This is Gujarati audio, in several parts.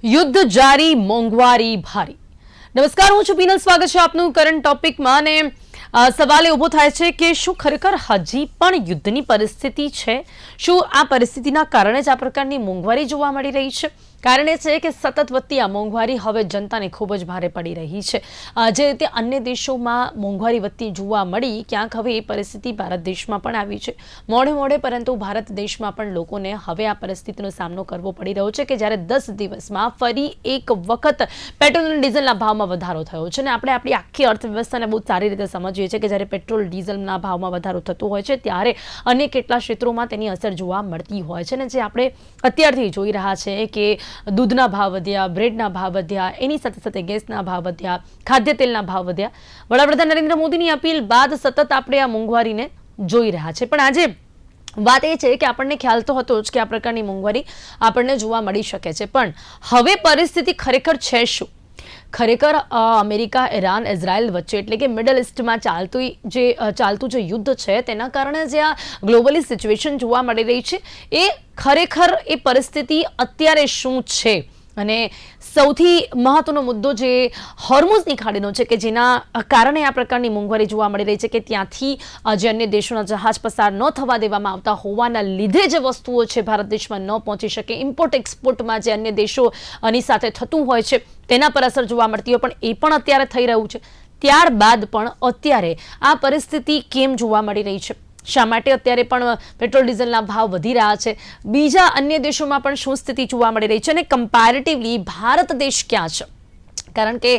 યુદ્ધ જારી, મોંઘવારી ભારી. નમસ્કાર, હું છું પીનલ. સ્વાગત છે આપનું કરંટ ટોપિકમાં. અને સવાલ ઉભો થાય છે કે શું ખરેખર હજી પણ યુદ્ધની પરિસ્થિતિ છે? શું આ પરિસ્થિતિના કારણે જ આ પ્રકારની મોંઘવારી જોવા મળી રહી છે? કારણ એ છે કે સતત વધતી આ મોંઘવારી હવે જનતાને ખૂબ જ ભારે પડી રહી છે. જે રીતે અન્ય દેશોમાં મોંઘવારી વધતી જોવા મળી, ક્યાંક હવે એ પરિસ્થિતિ ભારત દેશમાં પણ આવી છે. મોડે મોડે પરંતુ ભારત દેશમાં પણ લોકોને હવે આ પરિસ્થિતિનો સામનો કરવો પડી રહ્યો છે કે જ્યારે 10 દિવસમાં ફરી એક વખત પેટ્રોલ અને ડીઝલના ભાવમાં વધારો થયો છે. અને આપણે આપણી આખી અર્થવ્યવસ્થાને બહુ સારી રીતે સમજીએ છીએ કે જ્યારે પેટ્રોલ ડીઝલના ભાવમાં વધારો થતો હોય છે ત્યારે અન્ય કેટલા ક્ષેત્રોમાં તેની અસર જોવા મળતી હોય છે. અને જે આપણે અત્યારથી જોઈ રહ્યા છે કે દૂધના ભાવ વધ્યા, બ્રેડના ભાવ વધ્યા, એની સાથે સાથે ગેસના ભાવ વધ્યા, ખાદ્ય તેલના ભાવ વધ્યા. વડાપ્રધાન નરેન્દ્ર મોદીની અપીલ બાદ સતત આપણે આ મોંઘવારીને જોઈ રહ્યા છે. પણ આજે વાત એ છે કે આપણને ખ્યાલ તો હતો જ કે આ પ્રકારની મોંઘવારી આપણને જોવા મળી શકે છે. પણ હવે પરિસ્થિતિ ખરેખર છે શું? ખરેખર અમેરિકા, ઈરાન, ઇઝરાયલ વચ્ચે એટલે કે મિડલ ઇસ્ટમાં ચાલતું જે યુદ્ધ છે તેના કારણે જે આ ગ્લોબલી સિચ્યુએશન જોવા મળી રહી છે એ ખરેખર એ પરિસ્થિતિ અત્યારે શું છે? અને સૌથી મહત્વનો મુદ્દો જે હોર્મુઝની ખાડીનો છે કે જેના કારણે આ પ્રકારની મોંઘવારી જોવા મળી રહી છે કે ત્યાંથી જે અન્ય દેશોના જહાજ પસાર ન થવા દેવામાં આવતા હોવાના લીધે જે વસ્તુઓ છે ભારત દેશમાં ન પહોંચી શકે, ઇમ્પોર્ટ એક્સપોર્ટમાં જે અન્ય દેશોની સાથે થતું હોય છે તેના પર અસર જોવા મળતી હોય, પણ એ પણ અત્યારે થઈ રહ્યું છે. ત્યારબાદ પણ અત્યારે આ પરિસ્થિતિ કેમ જોવા મળી રહી છે? શા માટે અત્યારે પણ પેટ્રોલ ડીઝલના ભાવ વધી રહ્યા છે? બીજા અન્ય દેશોમાં પણ શું સ્થિતિ જોવા મળી રહી છે? અને કમ્પેરેટિવલી ભારત દેશ ક્યાં છે? કારણ કે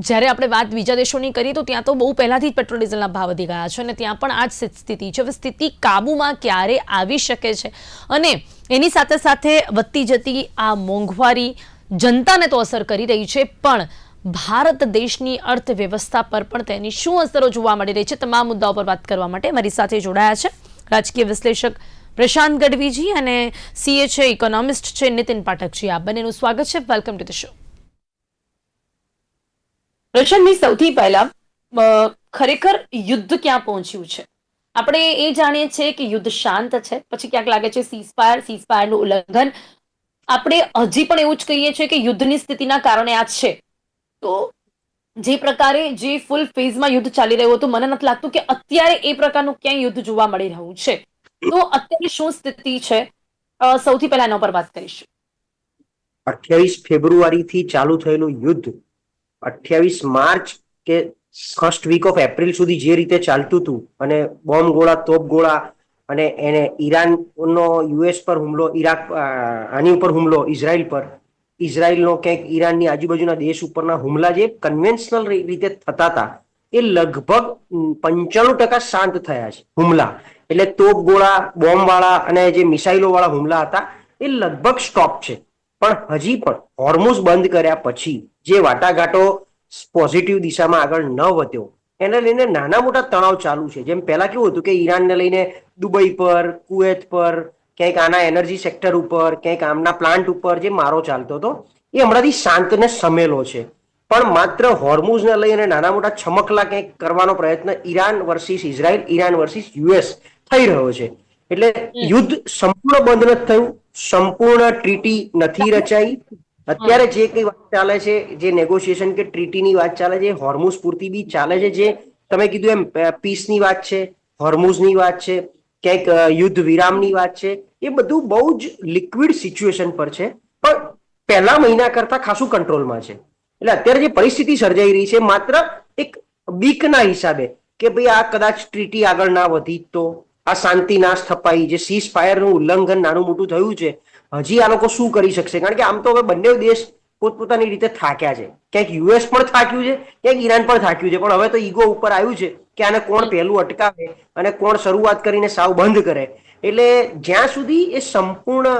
જ્યારે આપણે વાત બીજા દેશોની કરીએ તો ત્યાં તો બહુ પહેલાંથી જ પેટ્રોલ ડીઝલના ભાવ વધી ગયા છે અને ત્યાં પણ આ જ સ્થિતિ છે. હવે સ્થિતિ કાબૂમાં ક્યારે આવી શકે છે? અને એની સાથે સાથે વધતી જતી આ મોંઘવારી જનતાને તો અસર કરી રહી છે, પણ ભારત દેશની અર્થવ્યવસ્થા પર પણ તેની શું અસરો જોવા મળી રહી છે? તમામ મુદ્દાઓ પર વાત કરવા માટે મારી સાથે જોડાયા છે રાજકીય વિશ્લેષક પ્રશાંત ગઢવીજી અને સીએ છે, ઇકોનોમિસ્ટ છે નીતિન પાઠકજી. આપ બંનેનું સ્વાગત છે. Welcome to the show. Prashant ji, સૌથી પહેલા ખરેખર યુદ્ધ ક્યાં પહોંચ્યું છે? આપણે એ જાણીએ છીએ કે યુદ્ધ શાંત છે, પછી ક્યાંક લાગે છે સીઝફાયરનું ઉલ્લંઘન. આપણે હજી પણ એવું જ કહીએ છીએ કે યુદ્ધની સ્થિતિના કારણે આ છે. તો જે પ્રકારે જે ફૂલ ફેઝમાં યુદ્ધ ચાલી રહ્યું હતું, મને નથી લાગતું કે અત્યારે એ પ્રકારનું ક્યાંય યુદ્ધ જોવા મળી રહ્યું છે. તો અત્યારે શું સ્થિતિ છે? સૌથી પહેલા એના પર વાત કરીશું. 28 ફેબ્રુઆરીથી ચાલુ થયેલું યુદ્ધ 28 માર્ચ કે ફર્સ્ટ વીક ઓફ એપ્રિલ સુધી જે રીતે ચાલતું હતું અને બોમ્બ ગોળા, તોપ ગોળા અને એને ઈરાનનો યુએસ પર હુમલો, ઈરાક આની ઉપર હુમલો, ઇઝરાયલ પર, ઇઝરાયલનો ક્યાંક ઈરાનની આજુબાજુના દેશ ઉપરના હુમલા જે કન્વેન્શનલ રીતે થતા હતા એ લગભગ 95% શાંત થયા છે. હુમલા એટલે તોપ ગોળા, બોમ્બ વાળા અને જે મિસાઇલો વાળા હુમલા હતા એ લગભગ સ્ટોપ છે. પણ હજી પણ હોર્મુઝ બંધ કર્યા પછી જે વાટાઘાટો પોઝિટિવ દિશામાં આગળ ન વધ્યો એને લઈને નાના મોટા તણાવ ચાલુ છે. જેમ પહેલા કેવું હતું કે ઈરાનને લઈને દુબઈ પર, કુવેત પર, ક્યાંક આના એનર્જી સેક્ટર ઉપર, ક્યાંક આમના પ્લાન્ટ ઉપર જે મારો ચાલતો હતો એ હમણાંથી શાંત ને સમેલો છે. પણ માત્ર હોર્મુઝને લઈને નાના મોટા છમકલા કંઈક કરવાનો પ્રયત્ન Iran versus Israel, Iran versus US થઈ રહ્યો છે. એટલે યુદ્ધ સંપૂર્ણ બંધ નથી થયું, સંપૂર્ણ ટ્રીટી નથી રચાઈ. અત્યારે જે કઈ વાત ચાલે છે, જે નેગોશિએશન કે ટ્રીટીની વાત ચાલે છે, હોર્મુઝ પૂરતી બી ચાલે છે. જે તમે કીધું એમ પીસની વાત છે, હોર્મુઝની વાત છે, ક્યાંક યુદ્ધ વિરામની વાત છે, એ બધું બહુ જ લિક્વિડ સિચ્યુએશન પર છે. પણ પહેલા મહિના કરતા ખાસું કંટ્રોલમાં છે. એટલે અત્યારે જે પરિસ્થિતિ સર્જાઈ રહી છે માત્ર એક બીકના હિસાબે કે ભાઈ આ કદાચ ટ્રીટી આગળ ના વધી તો, આ શાંતિ નાશ થપાઈ, જે સીઝ ફાયરનું ઉલ્લંઘન નાનું મોટું થયું છે, હજી આ લોકો શું કરી શકશે? કારણ કે આમ તો હવે બંને દેશ પોતપોતાની રીતે થાક્યા છે. ક્યાંક યુએસ પણ થાક્યું છે, ક્યાંક ઈરાન પણ થાક્યું છે. પણ હવે તો ઈગો ઉપર આવ્યું છે કે આને કોણ પહેલું અટકાવે અને કોણ શરૂઆત કરીને સાવ બંધ કરે. એટલે જ્યાં સુધી એ સંપૂર્ણ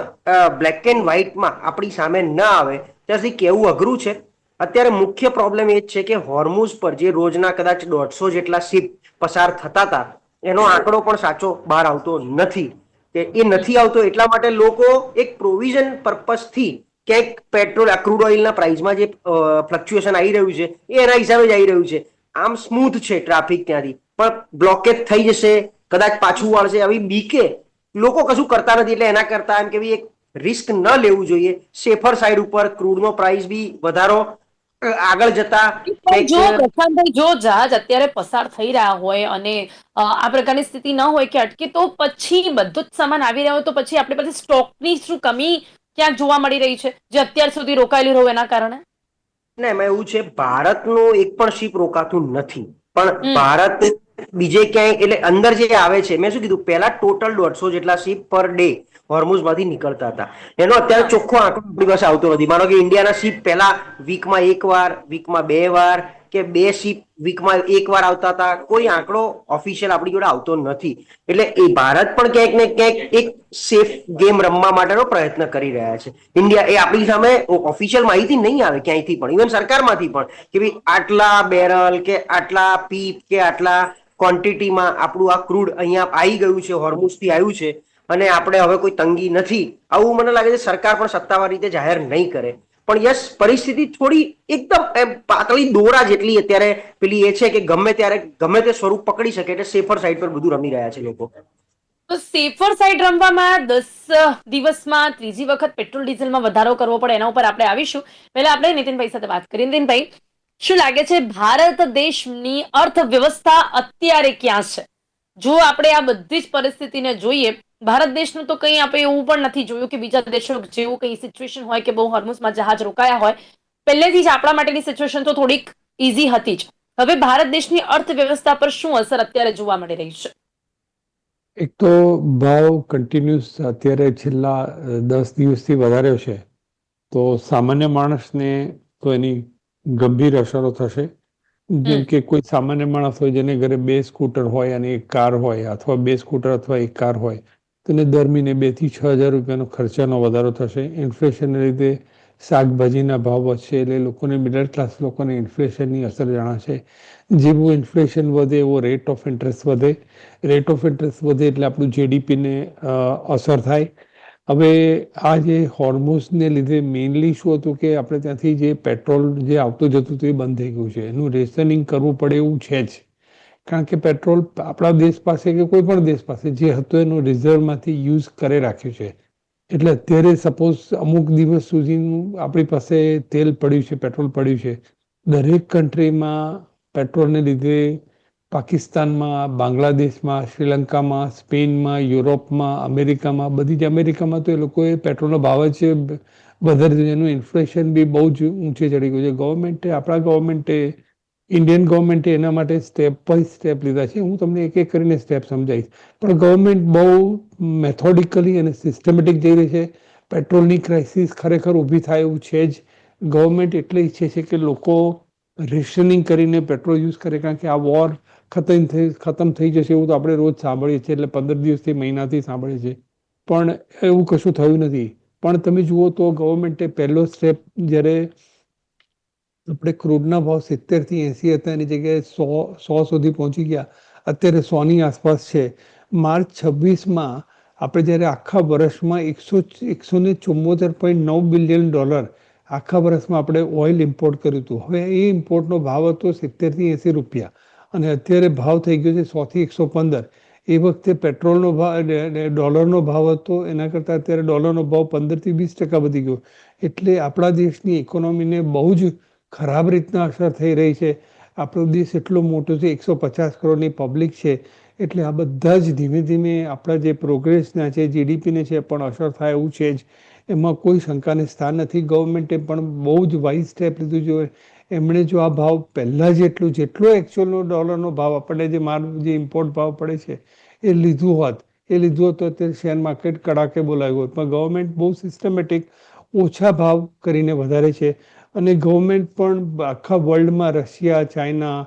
બ્લેક એન્ડ વ્હાઇટમાં આપણી સામે ન આવે ત્યાં સુધી કહેવું અઘરું છે. અત્યારે મુખ્ય પ્રોબ્લેમ એ જ છે કે હોર્મુઝ પર જે રોજના કદાચ 150 જેટલા શિપ પસાર થતા હતા એનો આંકડો પણ સાચો બહાર આવતો નથી. એ નથી આવતો એટલા માટે લોકો એક પ્રોવિઝન પર્પઝથી ક્યાંક પેટ્રોલ, ક્રૂડ ઓઇલના પ્રાઇસમાં જે ફ્લક્ચ્યુએશન આવી રહ્યું છે એ એના હિસાબે જ આવી રહ્યું છે. આમ સ્મૂથ છે ટ્રાફિક ત્યાંથી, પણ બ્લોકેજ થઈ જશે, કદાચ પાછું વાળશે, આવી બીકે લોકો કશું કરતા નથી. એટલે એના કરતા એમ કે એક રિસ્ક ન લેવું જોઈએ, સેફર સાઈડ ઉપર ક્રૂડનો પ્રાઇસ બી વધારો આગળ જતા પણ કંઈક જો પ્રશાંતભાઈ, જો જહાજ અત્યારે પસાર થઈ રહ્યા હોય અને આ પ્રકારની સ્થિતિ ન હોય કે અટકે, તો પછી બધો જ સામાન આવી રહ્યો હોય તો પછી આપણી પાસે સ્ટોકની શું કમી ક્યાંક જોવા મળી રહી છે, જે અત્યાર સુધી રોકાયેલી રહ્યું એના કારણે? ના, એમાં એવું છે, ભારતનું એક પણ શિપ રોકાતું નથી, પણ હમ ભારત બીજે ક્યાંય એટલે અંદર જે આવે છે, મેં શું કીધું પહેલા ટોટલ 150 જેટલા શિપ પર ડે હોર્મુઝમાંથી નીકળતા હતા. એનો અત્યારે હા ચોખ્ખો આંકડો આપણી પાસે આવતો નથી. માનો કે ઇન્ડિયાના શિપ પહેલા વીકમાં એક વાર, વીકમાં બે વાર કે બે શિપ વીકમાં એક વાર આવતા હતા. કોઈ આંકડો ઓફિશિયલ આપણી જોડે આવતો નથી. એટલે એ ભારત પણ ક્યાંક ને ક્યાંક એક સેફ ગેમ રમવા માટેનો પ્રયત્ન કરી રહ્યા છે. ઇન્ડિયા એ આપણી સામે ઓફિશિયલ માહિતી નહીં આવે ક્યાંયથી પણ, ઇવન સરકારમાંથી પણ, કે ભાઈ આટલા બેરલ કે આટલા પીપ કે આટલા ક્વોન્ટિટીમાં આપણું આ ક્રૂડ અહીંયા આવી ગયું છે, હોર્મુઝથી આવ્યું છે અને આપણે હવે કોઈ તંગી નથી, આવું મને લાગે છે સરકાર પણ સત્તાવાર રીતે જાહેર નહીં કરે. પણ યસ, પરિસ્થિતિ થોડી એકદમ પાતળી દોરા જેટલી અત્યારે પેલી એ છે કે ગમે ત્યારે ગમે તે સ્વરૂપ પકડી શકે, એટલે સેફર સાઈડ પર બધું રમી રહ્યા છે લોકો. તો સેફર સાઈડ રમવામાં 10 દિવસમાં ત્રીજી વખત પેટ્રોલ ડીઝલમાં વધારો કરવો પડે, એના ઉપર આપણે આવીશું. પહેલા આપણે નીતિનભાઈ સાથે વાત કરીએ. નીતિનભાઈ, શું લાગે છે ભારત દેશની અર્થવ્યવસ્થા અત્યારે ક્યાં છે? જો આપણે આ બધી જ પરિસ્થિતિને જોઈએ, ભારત દેશનું તો કંઈ આપણે એવું પણ નથી જોયું કે બીજા દેશો જેવું કંઈ સિચ્યુએશન હોય કે બહુ હોર્મુઝમાં જહાજ રોકાયા હોય. પહેલેથી જ આપણા માટેની સિચ્યુએશન તો થોડીક ઇઝી હતી જ. હવે ભારત દેશની અર્થવ્યવસ્થા પર શું અસર અત્યારે જોવા મળી રહી છે? એક તો ભાવ કન્ટિન્યુઅસ અત્યારે છેલ્લા 10 દિવસથી વધારે છે, તો સામાન્ય માણસને તો એની ગંભીર અસરો થશે. જેમ કે કોઈ સામાન્ય માણસ હોય જેને ઘરે 2 સ્કૂટર હોય અને 1 કાર હોય, અથવા 2 સ્કૂટર અથવા 1 કાર હોય, તેને દર મહિને 2 થી 6 હજાર રૂપિયાનો ખર્ચાનો વધારો થશે. ઇન્ફ્લેશનને લીધે શાકભાજીના ભાવ વધશે, એટલે લોકોને, મિડલ ક્લાસ લોકોને ઇન્ફ્લેશનની અસર જણાશે. જેવું ઇન્ફ્લેશન વધે એવો રેટ ઓફ ઇન્ટરેસ્ટ વધે. રેટ ઓફ ઇન્ટરેસ્ટ વધે એટલે આપણું જીડીપીને અસર થાય. હવે આ જે હોર્મોઝને લીધે મેઇનલી શું હતું કે આપણે ત્યાંથી જે પેટ્રોલ જે આવતું જતું હતું એ બંધ થઈ ગયું છે. એનું રેશનિંગ કરવું પડે એવું છે જ, કારણ કે પેટ્રોલ આપણા દેશ પાસે કે કોઈ પણ દેશ પાસે જે હતું એનું રિઝર્વમાંથી યુઝ કરી રાખ્યું છે. એટલે અત્યારે સપોઝ અમુક દિવસ સુધીનું આપણી પાસે તેલ પડ્યું છે, પેટ્રોલ પડ્યું છે. દરેક કન્ટ્રીમાં પેટ્રોલને લીધે પાકિસ્તાનમાં, બાંગ્લાદેશમાં, શ્રીલંકામાં, સ્પેનમાં, યુરોપમાં, અમેરિકામાં, બધી જ અમેરિકામાં તો એ લોકોએ પેટ્રોલનો ભાવ જ વધારી દીધો. એનું ઇન્ફ્લેશન બી બહુ જ ઊંચે ચડી ગયું છે. ગવર્મેન્ટે, આપણા ગવર્મેન્ટે, ઇન્ડિયન ગવર્મેન્ટે એના માટે સ્ટેપ બાય સ્ટેપ લીધા છે. હું તમને એક એક કરીને સ્ટેપ સમજાવીશ. પણ ગવર્મેન્ટ બહુ મેથોડિકલી અને સિસ્ટમેટિક જઈ રહી છે. પેટ્રોલની ક્રાઇસિસ ખરેખર ઊભી થાય એવું છે જ. ગવર્મેન્ટ એટલે ઈચ્છે છે કે લોકો રેશનિંગ કરીને પેટ્રોલ યુઝ કરે, કારણ કે આ વોર ખતમ થઈ જશે એવું તો આપણે રોજ સાંભળીએ છીએ, એટલે 15 દિવસથી, મહિનાથી સાંભળીએ છીએ, પણ એવું કશું થયું નથી. પણ તમે જુઓ તો ગવર્મેન્ટે પહેલો સ્ટેપ, જ્યારે આપણે ક્રૂડના ભાવ 70 થી 80 હતા એની જગ્યાએ 100 સુધી પહોંચી ગયા, અત્યારે 100ની આસપાસ છે. માર્ચ 26માં આપણે જ્યારે આખા વર્ષમાં $174.9 બિલિયન આખા વર્ષમાં આપણે ઓઇલ ઇમ્પોર્ટ કર્યું હતું. હવે એ ઇમ્પોર્ટનો ભાવ હતો 70 થી 80 રૂપિયા, અને અત્યારે ભાવ થઈ ગયો છે 100 થી 115. એ વખતે પેટ્રોલનો ભાવ, ડોલરનો ભાવ હતો, એના કરતાં અત્યારે ડોલરનો ભાવ 15 થી 20% વધી ગયો. એટલે આપણા દેશની ઇકોનોમીને બહુ જ ખરાબ રીતના અસર થઈ રહી છે. આપણો દેશ એટલો મોટો છે, 150 કરોડની પબ્લિક છે, એટલે આ બધા જ ધીમે ધીમે આપણા જે પ્રોગ્રેસના છે, જીડીપીને છે, પણ અસર થાય એવું છે જ. એમાં કોઈ શંકાને સ્થાન નથી. ગવર્મેન્ટે પણ બહુ જ વાઇઝ સ્ટેપ લીધું જોઈએ. એમણે જો આ ભાવ પહેલાં જેટલો એકચ્યુઅલનો ડોલરનો ભાવ આપણને જે ઇમ્પોર્ટ ભાવ પડે છે એ લીધું હોત તો અત્યારે શેર માર્કેટ કડાકે બોલાવ્યું હોત. પણ ગવર્મેન્ટ બહુ સિસ્ટમેટિક ઓછા ભાવ કરીને વધારે છે. અને ગવર્મેન્ટ પણ આખા વર્લ્ડમાં રશિયા, ચાઇના,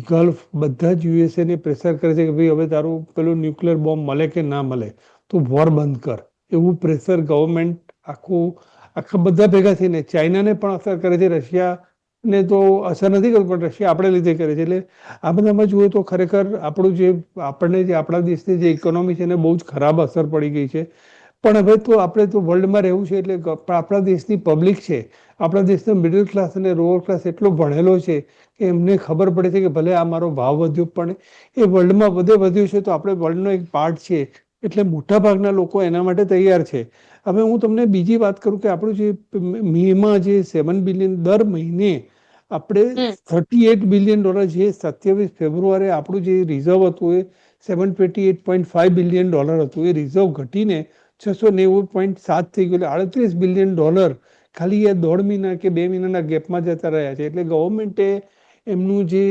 ગલ્ફ, બધા જ યુએસએને પ્રેશર કરે છે કે ભાઈ હવે તારું પેલું ન્યુક્લિયર બોમ્બ મળે કે ના મળે તો વોર બંધ કર, એવું પ્રેશર ગવર્મેન્ટ આખા બધા ભેગા થઈને, ચાઇનાને પણ અસર કરે છે, રશિયાને તો અસર નથી કરતું, પણ રશિયા આપણે લીધે કરે છે. એટલે આ બધામાં જુઓ તો ખરેખર આપણને જે આપણા દેશની જે ઇકોનોમી છે એને બહુ જ ખરાબ અસર પડી ગઈ છે. પણ હવે તો આપણે તો વર્લ્ડમાં રહેવું છે, એટલે આપણા દેશની પબ્લિક છે, આપણા દેશનો મિડલ ક્લાસ અને લોઅર ક્લાસ એટલો ભણેલો છે કે એમને ખબર પડે છે કે ભલે આ મારો ભાવ વધ્યો પણ એ વર્લ્ડમાં વધ્યું છે તો આપણે વર્લ્ડનો એક પાર્ટ છે, એટલે મોટાભાગના લોકો એના માટે તૈયાર છે. હવે હું તમને બીજી વાત કરું કે આપણું જે મેમાં જે 7 બિલિયન દર મહિને આપણે $38 બિલિયન જે 27 ફેબ્રુઆરી આપણું જે રિઝર્વ હતું એ $728.5 બિલિયન હતું. એ રિઝર્વ ઘટીને 690.7 થઈ ગયું, એટલે $38 બિલિયન ખાલી એ 1.5 મહિના કે 2 મહિનાના ગેપમાં જતા રહ્યા છે. એટલે ગવર્મેન્ટે એમનું જે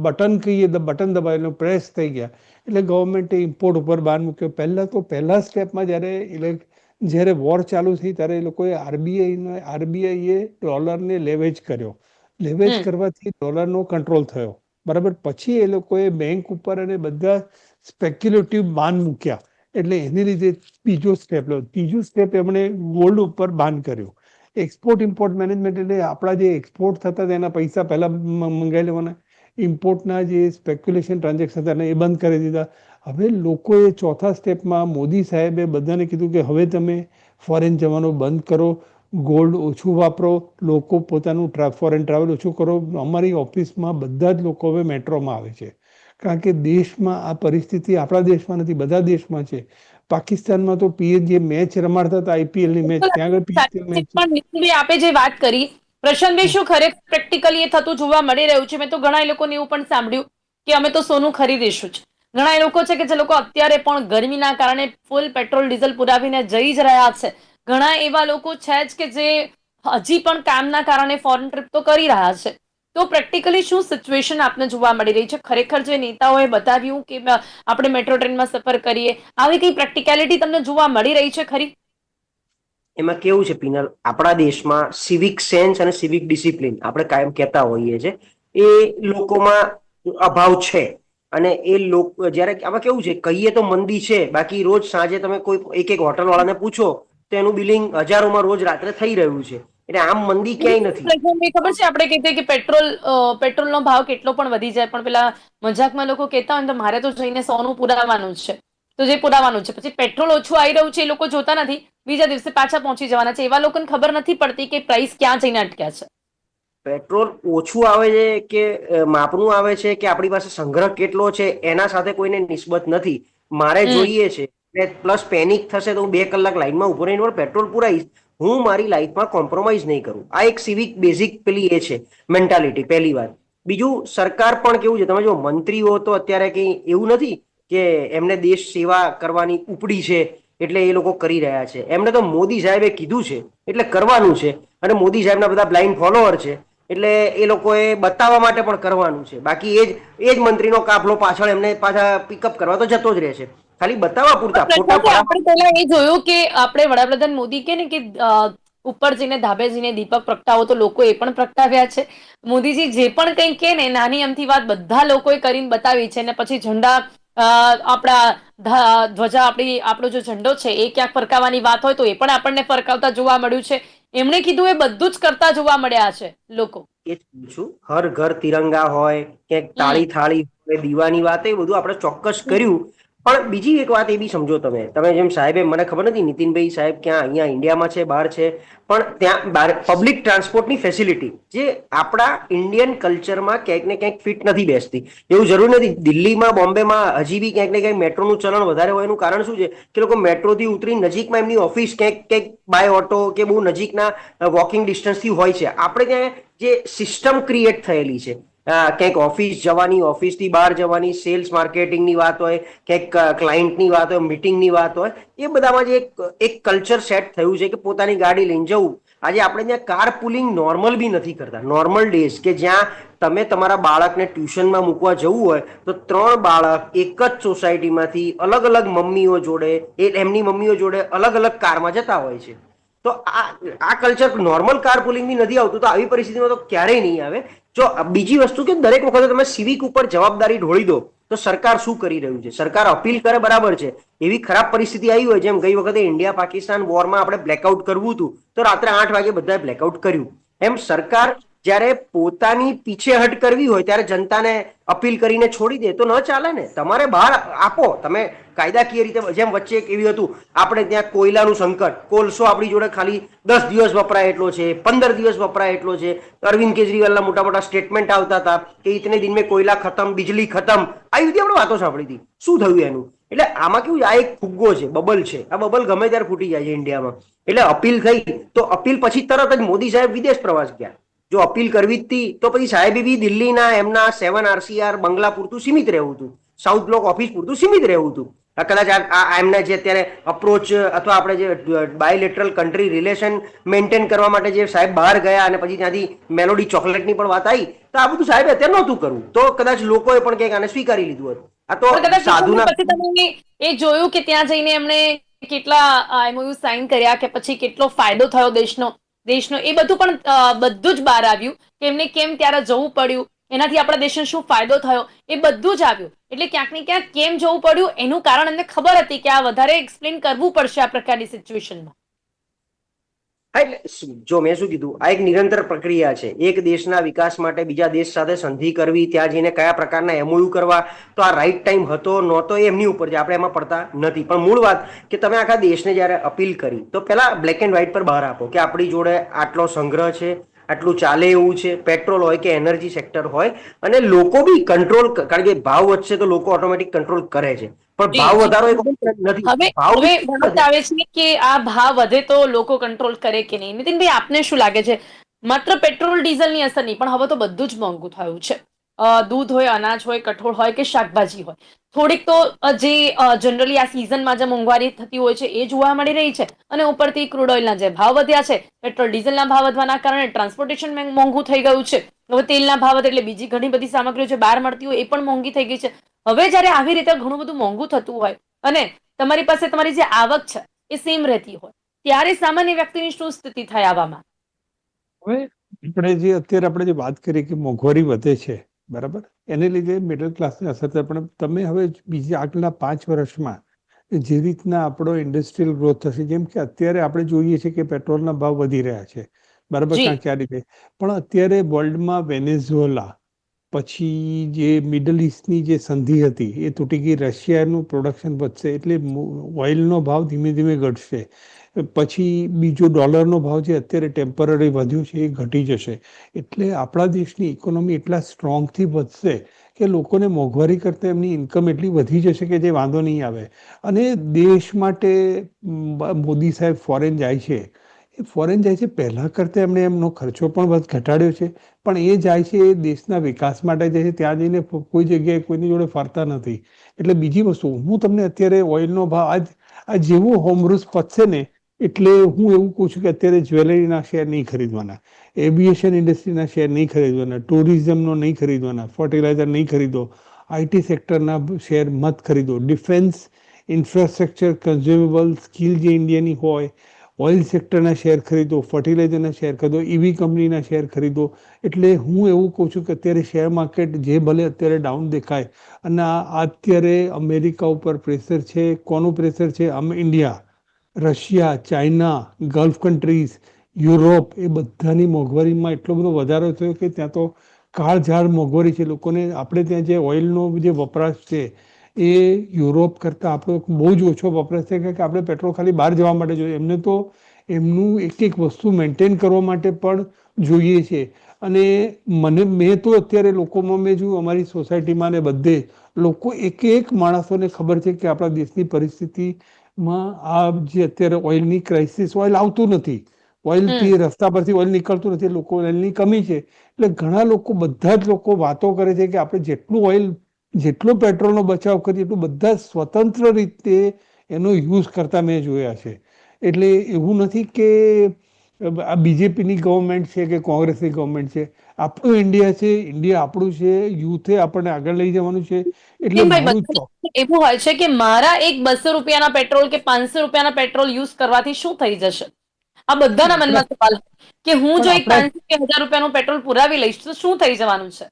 બટન કહીએ બટન દબાવેલું પ્રેસ થઈ ગયા, એટલે ગવર્મેન્ટે ઇમ્પોર્ટ ઉપર બાન મૂક્યો. પહેલા સ્ટેપમાં જ્યારે વોર ચાલુ થઈ ત્યારે એ લોકોએ આરબીઆઈએ ડોલરને લેવેજ કર્યો. લેવેજ કરવાથી ડોલરનો કંટ્રોલ થયો, બરાબર. પછી એ લોકોએ બેંક ઉપર અને બધા સ્પેક્યુલેટિવ બાન મૂક્યા, એટલે એને લીધે બીજો સ્ટેપ લો. ત્રીજું સ્ટેપ એમણે ગોલ્ડ ઉપર બાન કર્યું. એક્સપોર્ટ ઇમ્પોર્ટ મેનેજમેન્ટ, એટલે આપણા જે એક્સપોર્ટ થતા હતા એના પૈસા પહેલા મંગાવી લેવાના, ઇમ્પોર્ટના જે સ્પેક્યુલેશન ટ્રાન્ઝેક્શન હતા એ બંધ કરી દીધા. હવે લોકોએ ચોથા સ્ટેપમાં મોદી સાહેબે બધાને કીધું કે હવે તમે ફોરેન જવાનું બંધ કરો, ગોલ્ડ ઓછું વાપરો, લોકો પોતાનું ફોરેન ટ્રાવેલ ઓછું કરો. અમારી ઓફિસમાં બધા જ લોકો હવે મેટ્રોમાં આવે છે, કારણ કે દેશમાં આ પરિસ્થિતિ આપણા દેશમાં નથી, બધા દેશમાં છે. પાકિસ્તાનમાં તો જે મેચ રમાડતા હતા આઈપીએલની મેચ, ત્યાં આગળ PSL મેચ છે. પણ નિતિનભાઈ, આપે જે વાત કરી, પ્રશાંતભાઈ, શું ખરેખર પ્રેક્ટિકલી એ થતું જોવા મળી રહ્યું છે? મેં તો ઘણા લોકોને એવું પણ સાંભળ્યું કે અમે તો સોનું ખરીદીશું જ. ઘણા લોકો છે કે જે લોકો અત્યારે પણ ગરમીના કારણે ફૂલ પેટ્રોલ ડીઝલ પુરાવીને જઈ જ રહ્યા છે. ઘણા એવા લોકો છે જ કે જે હજી પણ કામના કારણે ફોરેન ટ્રીપ તો કરી રહ્યા છે. તો પ્રેક્ટિકલી શું સિચ્યુએશન આપને જોવા મળી રહી છે? ખરેખર જે નેતાઓએ બતાવ્યું કે આપણે મેટ્રો ટ્રેનમાં સફર કરીએ, આવી કઈ પ્રેક્ટિકેલિટી તમને જોવા મળી રહી છે ખરી? એમાં કેવું છે પિનલ, આપણા દેશમાં સિવિક સેન્સ અને સિવિક ડિસિપ્લિન આપણે કાયમ કહેતા હોઈએ છીએ, એ લોકોમાં અભાવ છે. અને એ લોકો જયારે આમાં કેવું છે, કહીએ તો મંદી છે, બાકી રોજ સાંજે તમે કોઈ એક હોટલ વાળાને પૂછો તો એનું બિલિંગ હજારોમાં રોજ રાત્રે થઈ રહ્યું છે. એટલે આમ મંદી ક્યાંય નથી. ખબર છે આપણે કહીએ કે પેટ્રોલનો ભાવ કેટલો પણ વધી જાય, પણ પેલા મજાકમાં લોકો કહેતા હોય તો મારે તો જઈને સોનું પુરાવાનું જ છે, તો જે પુરાવાનું છે. પછી પેટ્રોલ ઓછું આવી રહ્યું છે એ લોકો જોતા નથી, બીજા દિવસે પાછા પહોંચી જવાના છે. એવા લોકોને ખબર નથી પડતી કે પ્રાઇસ ક્યાં જઈને અટક્યા છે. પેટ્રોલ ઓછું આવે છે કે માપનું આવે છે કે આપણી પાસે સંગ્રહ કેટલો છે એના સાથે કોઈને નિસ્બત નથી. મારે જોઈએ છે પ્લસ પેનિક થશે તો હું 2 કલાક લાઈનમાં ઉભો રહીને પેટ્રોલ પુરાઈશ. હું મારી લાઈફમાં કોમ્પ્રોમાઇઝ નહીં કરું. આ એક સિવિક બેઝિક પેલી એ છે મેન્ટાલિટી, પહેલી વાત. બીજું, સરકાર પણ કેવું છે, તમે જો મંત્રીઓ તો અત્યારે કઈ એવું નથી કે એમને દેશ સેવા કરવાની ઉપડી છે એટલે એ લોકો કરી રહ્યા છે. એમને તો મોદી સાહેબે કીધું છે એટલે કરવાનું છે, અને મોદી સાહેબના બધા બ્લાઇન્ડ ફોલોઅર છે એટલે એ લોકોએ બતાવવા માટે પણ કરવાનું છે. બાકી એ જ મંત્રીનો કાફલો પાછળ એમને પાછા પિકઅપ કરવા તો જતો જ રહેશે, ખાલી બતાવવા પૂરતા ફોટા પાડવા. આપણે પહેલા એ જોયું કે આપણે વડાપ્રધાન મોદી કે ને કે ઉપર જઈને ધાબે જઈને દીપક પ્રગટાવો, તો લોકો એ પણ પ્રગટાવ્યા છે. મોદીજી જે પણ કંઈ કે ને નાની અમથી વાત બધા લોકોએ કરીને બતાવી છે. ને પછી ઝંડા આપણા ધ્વજા આપણો જે ઝંડો છે એ ક્યાંક ફરકાવવાની વાત હોય તો એ પણ આપણને ફરકાવતા જોવા મળ્યું છે. એમણે કીધું એ બધું જ કરતા જોવા મળ્યા છે લોકો. એ જ પૂછું, હર ઘર તિરંગા હોય, ક્યાંક તાળી થાળી હોય, દીવાની વાત, એ બધું આપણે ચોક્કસ કર્યું. પણ બીજી એક વાત એ બી સમજો, તમે જેમ સાહેબે, મને ખબર નથી નીતિનભાઈ સાહેબ ક્યાં અહીંયા ઇન્ડિયામાં છે બહાર છે, પણ ત્યાં પબ્લિક ટ્રાન્સપોર્ટની ફેસિલિટી જે આપણા ઇન્ડિયન કલ્ચરમાં ક્યાંક ને ક્યાંક ફિટ નથી બેસતી. એવું જરૂર નથી દિલ્હીમાં બોમ્બેમાં હજી બી ક્યાંક ને ક્યાંક મેટ્રોનું ચલણ વધારે હોય. એનું કારણ શું છે કે લોકો મેટ્રોથી ઉતરી નજીકમાં એમની ઓફિસ ક્યાંક બાય ઓટો કે બહુ નજીકના વોકિંગ ડિસ્ટન્સથી હોય છે. આપણે ત્યાં જે સિસ્ટમ ક્રિએટ થયેલી છે, ક્યાંક ઓફિસ જવાની, ઓફિસથી બહાર જવાની, સેલ્સ માર્કેટિંગની વાત હોય, ક્યાંક ક્લાયન્ટની વાત હોય, મિટિંગની વાત હોય, એ બધામાં જે એક કલ્ચર સેટ થયું છે કે પોતાની ગાડી લઈને જવું. આજે આપણે ત્યાં કાર પુલિંગ નોર્મલ બી નથી કરતા. નોર્મલ ડેઝ કે જ્યાં તમે તમારા બાળકને ટ્યુશનમાં મૂકવા જવું હોય તો 3 બાળક એક જ સોસાયટીમાંથી અલગ અલગ મમ્મીઓ જોડે, એમની મમ્મીઓ જોડે અલગ અલગ કારમાં જતા હોય છે. તો આ કલ્ચર નોર્મલ કાર પુલિંગ બી નથી આવતું, તો આવી પરિસ્થિતિમાં તો ક્યારેય નહીં આવે. જો બીજી વસ્તુ કે દરેક વખતે તમે સિવિક ઉપર જવાબદારી ઢોળી દો તો સરકાર શું કરી રહ્યું છે? સરકાર અપીલ કરે બરાબર છે, એવી ખરાબ પરિસ્થિતિ આવી હોય જેમ ગઈ વખતે ઇન્ડિયા પાકિસ્તાન વોરમાં આપણે બ્લેકઆઉટ કરવું હતું તો રાત્રે 8 વાગે બધાએ બ્લેકઆઉટ કર્યું. એમ સરકાર જ્યારે પોતાની પીછેહટ કરવી હોય ત્યારે જનતાને અપીલ કરીને છોડી દે તો ન ચાલે ને. તમારે બહાર આપો, તમે કાયદાકીય રીતે. જેમ વચ્ચે એક એવી હતું, આપણે ત્યાં કોયલાનું સંકટ, કોલસો આપણી જોડે ખાલી 10 દિવસ વપરાય એટલો છે, 15 દિવસ વપરાય એટલો છે. અરવિંદ કેજરીવાલના મોટા મોટા સ્ટેટમેન્ટ આવતા હતા કે ઇતને દિન મેં કોયલા ખતમ, બિજલી ખતમ. આવી બધી આપણે વાતો સાંભળી હતી. શું થયું એનું? એટલે આમાં કેવું આ એક ફુગ્ગો છે, બબલ છે. આ બબલ ગમે ત્યારે ફૂટી જાય છે ઇન્ડિયામાં. એટલે અપીલ થઈ તો અપીલ પછી તરત જ મોદી સાહેબ વિદેશ પ્રવાસ ગયા. જો અપીલ કરવી જ હતી તો પછી સાહેબે બી દિલ્હીના એમના 7 RCR બંગલા પૂરતું સીમિત રહેવું હતું, સાઉથ બ્લોક ઓફિસ પૂરતું સીમિત રહેવું હતું. કદાચ એમના જે અત્યારે અપ્રોચ અથવા આપણે જે બાયલેટરલ કન્ટ્રી રિલેશન મેન્ટેન કરવા માટે જે સાહેબ બહાર ગયા અને પછી ત્યાંથી મેલોડી ચોકલેટની પણ વાત આવી, તો આ બધું સાહેબે અત્યારે નહોતું કરવું, તો કદાચ લોકોએ પણ કંઈક આને સ્વીકારી લીધું હતું. આ તો પણ કદાચ સાધુના પછી તમે એ જોયું કે ત્યાં જઈને એમણે કેટલા MOU સાઇન કર્યા કે પછી કેટલો ફાયદો થયો દેશનો એ બધું પણ બધું જ બહાર આવ્યું કે એમને કેમ ત્યારે જવું પડ્યું, એનાથી આપણા દેશને શું ફાયદો થયો, એ બધું જ આવ્યું. એટલે ક્યાંક ને ક્યાંક કેમ જવું પડ્યું એનું કારણ એમને ખબર હતી કે આ વધારે એક્સપ્લેન કરવું પડશે આ પ્રકારની સિચ્યુએશનમાં. એટલે જો મેં શું કીધું, આ એક નિરંતર પ્રક્રિયા છે. એક દેશના વિકાસ માટે બીજા દેશ સાથે સંધિ કરવી, ત્યાં જઈને કયા પ્રકારના MOU કરવા, તો આ રાઈટ ટાઈમ હતો નહોતો એ એમની ઉપર છે, આપણે એમાં પડતા નથી. પણ મૂળ વાત કે તમે આખા દેશને જ્યારે અપીલ કરી તો પહેલા બ્લેક એન્ડ વ્હાઇટ પર બહાર આપો કે આપણી જોડે આટલો સંગ્રહ છે, આટલું ચાલે એવું છે, પેટ્રોલ હોય કે એનર્જી સેક્ટર હોય, અને લોકો બી કંટ્રોલ, કારણ કે ભાવ વધશે તો લોકો ઓટોમેટિક કંટ્રોલ કરે છે, પણ ભાવ વધારો એક નથી. હવે ભાવ હવે વાત આવે છે કે આ ભાવ વધે તો લોકો કંટ્રોલ કરે કે નહીં. નીતિનભાઈ, આપને શું લાગે છે? માત્ર પેટ્રોલ ડીઝલની અસર નહીં, પણ હવે તો બધું જ મોંઘું થયું છે. દૂધ હોય, અનાજ હોય, કઠોળ હોય કે શાકભાજી હોય, થોડીક તો જે જનરલી આ સિઝનમાં જે મોંઘવારી થતી હોય છે એ જોવા મળી રહી છે. અને ઉપરથી ક્રૂડ ઓઇલના જે ભાવ વધ્યા છે, પેટ્રોલ ડીઝલના ભાવ વધવાના કારણે ટ્રાન્સપોર્ટેશન મોંઘું થઈ ગયું છે. હવે તેલના ભાવ વધે એટલે બીજી ઘણી બધી સામગ્રીઓ જે બહાર મળતી હોય એ પણ મોંઘી થઈ ગઈ છે. હવે જયારે આવી રીતે ઘણું બધું મોંઘું થતું હોય અને તમારી પાસે તમારી જે આવક છે એ સેમ રહેતી હોય, ત્યારે સામાન્ય વ્યક્તિની શું સ્થિતિ થાય આવામાં? હવે આપણે જે વાત કરીએ કે મોંઘવારી વધે છે, બરાબર, એને લીધે મિડલ ક્લાસને અસર થાય. પણ તમે હવે બીજા આગલા 5 વર્ષમાં જે રીતના આપણો ઇન્ડસ્ટ્રીયલ ગ્રોથ થશે, જેમ કે અત્યારે આપણે જોઈએ છીએ કે પેટ્રોલના ભાવ વધી રહ્યા છે, બરાબર, જી કારણ કે આ રીતે. પણ અત્યારે વર્લ્ડમાં વેનેઝુએલા પછી જે મિડલ ઇસ્ટની જે સંધિ હતી એ તૂટી ગઈ, રશિયાનું પ્રોડક્શન વધશે એટલે ઓઇલનો ભાવ ધીમે ધીમે ઘટશે. પછી બીજો ડોલરનો ભાવ જે અત્યારે ટેમ્પરરી વધ્યો છે એ ઘટી જશે. એટલે આપણા દેશની ઇકોનોમી એટલા સ્ટ્રોંગથી વધશે કે લોકોને મોંઘવારી કરતાં એમની ઇન્કમ એટલી વધી જશે કે જે વાંધો નહીં આવે. અને દેશ માટે મોદી સાહેબ ફોરેન જાય છે, એ ફોરેન જાય છે પહેલાં કરતાં એમણે એમનો ખર્ચો પણ ઘટાડ્યો છે, પણ એ જાય છે એ દેશના વિકાસ માટે જાય છે. ત્યાં જઈને કોઈ જગ્યાએ કોઈની જોડે ફરતા નથી. એટલે બીજી વસ્તુ, હું તમને અત્યારે ઓઇલનો ભાવ આ જેવું હોમરૂસ પતશે ને એટલે હું એવું કહું છું કે અત્યારે જ્વેલરીના શેર નહીં ખરીદવાના, એવિએશન ઇન્ડસ્ટ્રીના શેર નહીં ખરીદવાના, ટુરિઝમનો નહીં ખરીદવાના, ફર્ટિલાઇઝર નહીં ખરીદો, IT સેક્ટરના શેર મત ખરીદો, ડિફેન્સ, ઇન્ફ્રાસ્ટ્રક્ચર, કન્ઝ્યુમેબલ, સ્કિલ જે ઇન્ડિયાની હોય, ઓઇલ સેક્ટરના શેર ખરીદો, ફર્ટિલાઇઝરના શેર ખરીદો, EV કંપનીના શેર ખરીદો. એટલે હું એવું કહું છું કે અત્યારે શેર માર્કેટ જે ભલે અત્યારે ડાઉન દેખાય, અને અત્યારે અમેરિકા ઉપર પ્રેશર છે. કોનું પ્રેશર છે? India, Russia, China, Gulf countries, Europe, એ બધાની મોંઘવારીમાં એટલો બધો વધારો થયો કે ત્યાં તો કાળઝાળ મોંઘવારી છે. લોકોને આપણે ત્યાં જે ઓઇલનો જે વપરાશ છે એ યુરોપ કરતાં આપણો બહુ જ ઓછો વપરાશ છે, કારણ કે આપણે પેટ્રોલ ખાલી બહાર જવા માટે જોઈએ, એમને તો એમનું એક એક વસ્તુ મેન્ટેન કરવા માટે પણ જોઈએ છે. અને મેં તો અત્યારે લોકોમાં મેં જોયું, અમારી સોસાયટીમાં ને બધે લોકો એક માણસોને ખબર છે કે આપણા દેશની પરિસ્થિતિમાં આ જે અત્યારે ઓઇલની ક્રાઇસિસ, ઓઇલ આવતું નથી, ઓઇલથી રસ્તા પરથી ઓઇલ નીકળતું નથી, લોકો ઓઇલની કમી છે. એટલે ઘણા લોકો, બધા જ લોકો વાતો કરે છે કે આપણે જેટલું ઓઇલ, જેટલો પેટ્રોલનો બચાવ કરીએ એટલું બધા સ્વતંત્ર રીતે એનો યુઝ કરતા મેં જોયા છે. એટલે એવું નથી કે આ બીજેપીની ગવર્મેન્ટ છે કે કોંગ્રેસની ગવર્મેન્ટ છે. આપણું ઇન્ડિયા છે, ઇન્ડિયા આપણું છે, યુથે આપણને આગળ લઈ જવાનું છે. એટલે મારું એવું હોય છે કે મારા એક 200 રૂપિયાના પેટ્રોલ કે 500 રૂપિયાના પેટ્રોલ યુઝ કરવાથી શું થઈ જશે? આ બધાના મનમાં સવાલ કે હું જો એક 500 કે 1000 રૂપિયાનું પેટ્રોલ પુરાવી લઈશ તો શું થઈ જવાનું છે?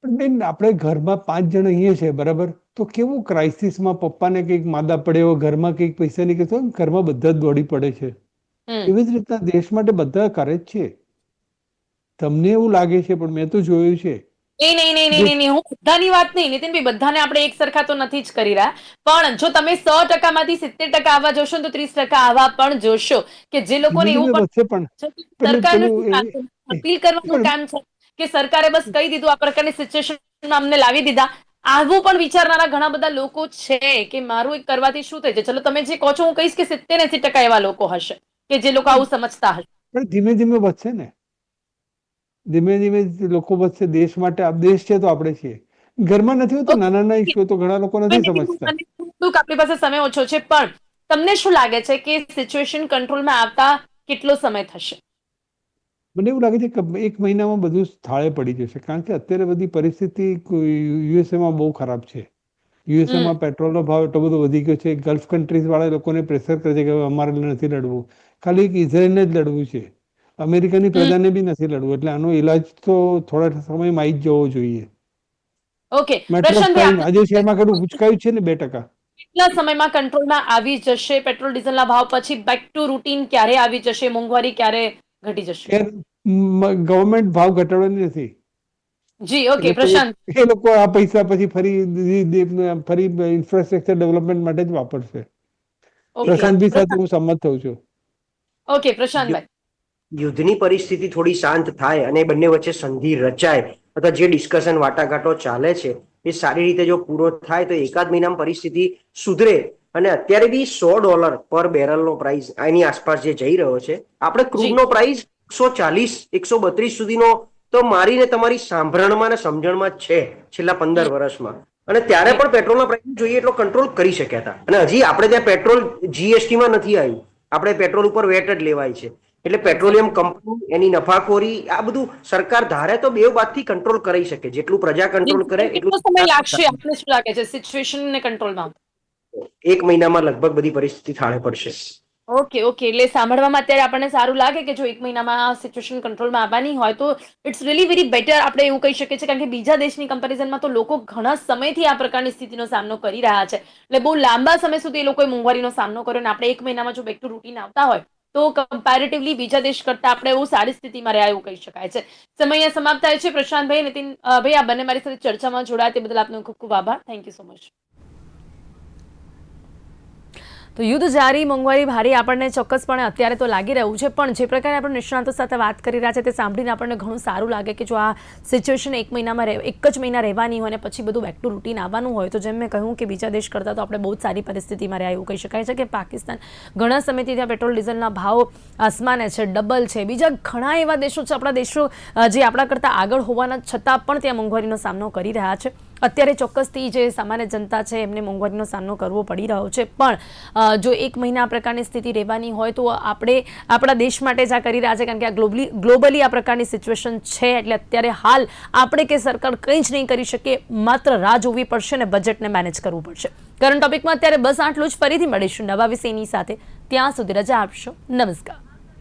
બેન, આપણે ઘરમાં 5 જણ અહીંયા છે, બરાબર, તો કેવું ક્રાઇસિસમાં પપ્પાને કંઈક માદા પડ્યો, ઘરમાં કંઈક પૈસા નીકળે, ઘરમાં બધા જ દોડી પડે છે. એવી જ રીતના દેશ માટે બધા કરે જ છે. તમને એવું લાગે છે, પણ મેં તો જોયું છે. નહીં, હું બધાની વાત નહીં નીતિનભાઈ, બધાને આપણે એક સરખા તો નથી જ કરી રહ્યા. પણ જો તમે 100% માંથી 70% આવવા જોશો તો 30% આવા પણ જોશો કે જે લોકોને એવું પણ સરકારનું શું કામ છે? અપીલ કરવાનું કામ છે કે સરકારે બસ કહી દીધું આ પ્રકારની સિચ્યુએશનમાં અમને લાવી દીધા, આવું પણ વિચારનારા ઘણા બધા લોકો છે કે મારું એક કરવાથી શું થઈ જાય. ચલો તમે જે કહો છો હું કહીશ કે 70-80% એવા લોકો હશે કે જે લોકો આવું સમજતા હશે. પણ ધીમે ધીમે વધશે ને, ધીમે ધીમે લોકો વધશે. દેશ માટે દેશ છે તો આપણે છીએ. ઘરમાં નથી હોતો, નાના નાના ઇસ્યુ તો ઘણા લોકો નથી સમજતા. આપણી પાસે સમય ઓછો છે, પણ તમને શું લાગે છે કે સિચ્યુએશન કંટ્રોલમાં આવતા કેટલો સમય થશે? મને એવું લાગે છે કે 1 મહિનામાં બધું થાળે પડી જશે, કારણ કે અત્યારે બધી પરિસ્થિતિ યુએસએમાં બહુ ખરાબ છે. યુએસએમાં પેટ્રોલનો ભાવ એટલો બધો વધી ગયો છે. ગલ્ફ કન્ટ્રીઝ વાળા લોકોને પ્રેશર કરે છે કે અમારે નથી લડવું, ખાલી એક ઇઝરાયલને જ લડવું છે. અમેરિકાની પ્રજાને બી નથી લડવું. એટલે આનો ઈલાજ તો થોડા સમયમાં આવી જ જવો જોઈએ. Okay matter of Prashantbhai, time. આજે શેરમાં કેટલું ઉચકાયું છે ને, 2%. કેટલા સમયમાં કંટ્રોલમાં આવી જશે પેટ્રોલ ડીઝલના ભાવ? પછી બેક ટુ રૂટીન ક્યારે આવી જશે? મોંઘવારી ક્યારે ઘટી જશે? ગવર્મેન્ટ ભાવ ઘટાડવાની નથી. જી ઓકે એ પ્રશાંત. લોકો આ પૈસા પછી ફરી ઇન્ફ્રાસ્ટ્રક્ચર ડેવલપમેન્ટ માટે જ વાપરશે. ઓકે પ્રશાંત બી સાથે હું સંમત થઉં છું. ઓકે પ્રશાંતભાઈ. યુદ્ધની પરિસ્થિતિ થોડી શાંત થાય અને બંને વચ્ચે સંધિ રચાય અથવા જે ડિસ્કશન વાટાઘાટો ચાલે છે એ સારી રીતે જો પૂરો થાય તો એકાદ મહિનામાં પરિસ્થિતિ સુધરે. અને અત્યારે બી $100 પર બેરલનો પ્રાઇસ એની આસપાસ જે જઈ રહ્યો છે. આપણે ક્રૂડનો પ્રાઇસ 140-132 સુધીનો તો મારીને તમારી સાંભળણમાં અને સમજણમાં જ છે છેલ્લા 15 વર્ષમાં. અને ત્યારે પણ પેટ્રોલના પ્રાઇસ જોઈએ એટલો કંટ્રોલ કરી શક્યા હતા. અને હજી આપણે ત્યાં પેટ્રોલ જીએસટીમાં નથી આવ્યું. આપણે પેટ્રોલ ઉપર વેટ જ લેવાય છે. એટલે પેટ્રોલિયમ કંપની એની નફાખોરી આ બધું સરકાર ધારે તો બે બાજુથી કંટ્રોલ કરી શકે. જેટલું પ્રજા કંટ્રોલ કરે કેટલો એટલું સમય લાગશે? આપને શું લાગે છે સિચ્યુએશનને કંટ્રોલમાં? 1 મહિનામાં લગભગ બધી પરિસ્થિતિ થાળે પડશે. ઓકે એટલે સાંભળવામાં અત્યારે આપણને સારું લાગે કે જો 1 મહિનામાં આ સિચ્યુએશન કંટ્રોલમાં આવવાની હોય તો ઇટ્સ રિયલી વેરી બેટર. આપણે એવું કહી શકીએ છીએ, કારણ કે બીજા દેશની કમ્પેરિઝનમાં તો લોકો ઘણા સમયથી આ પ્રકારની સ્થિતિનો સામનો કરી રહ્યા છે. એટલે બહુ લાંબા સમય સુધી એ લોકોએ મોંઘવારીનો સામનો કર્યો, અને આપણે 1 મહિનામાં જો બેક ટુ રૂટીન આવતા હોય તો કમ્પેરેટિવલી બીજા દેશ કરતા આપણે બહુ સારી સ્થિતિમાં રહ્યા એવું કહી શકાય છે. સમય અહીંયા સમાપ્ત થાય છે. પ્રશાંતભાઈ, નીતિનભાઈ, આ બંને મારી સાથે ચર્ચામાં જોડાયા તે બદલ આપનો ખૂબ ખૂબ આભાર. Thank you so much. તો યુદ્ધ જારી, મોંઘવારી ભારી આપણને ચોક્કસપણે અત્યારે તો લાગી રહ્યું છે, પણ જે પ્રકારે આપણે નિષ્ણાતો સાથે વાત કરી રહ્યા છે તે સાંભળીને આપણને ઘણું સારું લાગે કે જો આ સિચ્યુએશન 1 જ મહિના રહેવાની હોય અને પછી બધું બેક ટુ રૂટીન આવવાનું હોય તો જેમ મેં કહ્યું કે બીજા દેશ કરતાં તો આપણે બહુ જ સારી પરિસ્થિતિમાં રહ્યા એવું કહી શકાય છે. કે પાકિસ્તાન ઘણા સમયથી ત્યાં પેટ્રોલ ડીઝલના ભાવ આસમાને છે, ડબલ છે. બીજા ઘણા એવા દેશો છે, આપણા દેશો જે આપણા કરતાં આગળ હોવાના છતાં પણ ત્યાં મોંઘવારીનો સામનો કરી રહ્યા છે. અત્યારે ચોક્કસથી જે સામાન્ય જનતા છે એમને મોંઘવારીનો સામનો કરવો પડી રહ્યો છે, પણ જો 1 મહિના આ પ્રકારની સ્થિતિ રહેવાની હોય તો આપણે આપણા દેશ માટે જ આ કરી રહ્યા છે, કારણ કે આ ગ્લોબલી આ પ્રકારની સિચ્યુએશન છે. એટલે અત્યારે હાલ આપણે કે સરકાર કંઈ જ નહીં કરી શકે, માત્ર રાહ જોવી પડશે અને બજેટને મેનેજ કરવું પડશે. કરંટ ટોપિકમાં અત્યારે બસ આટલું જ. ફરીથી મળીશું નવા વિષયની સાથે. ત્યાં સુધી રજા આપશો. નમસ્કાર.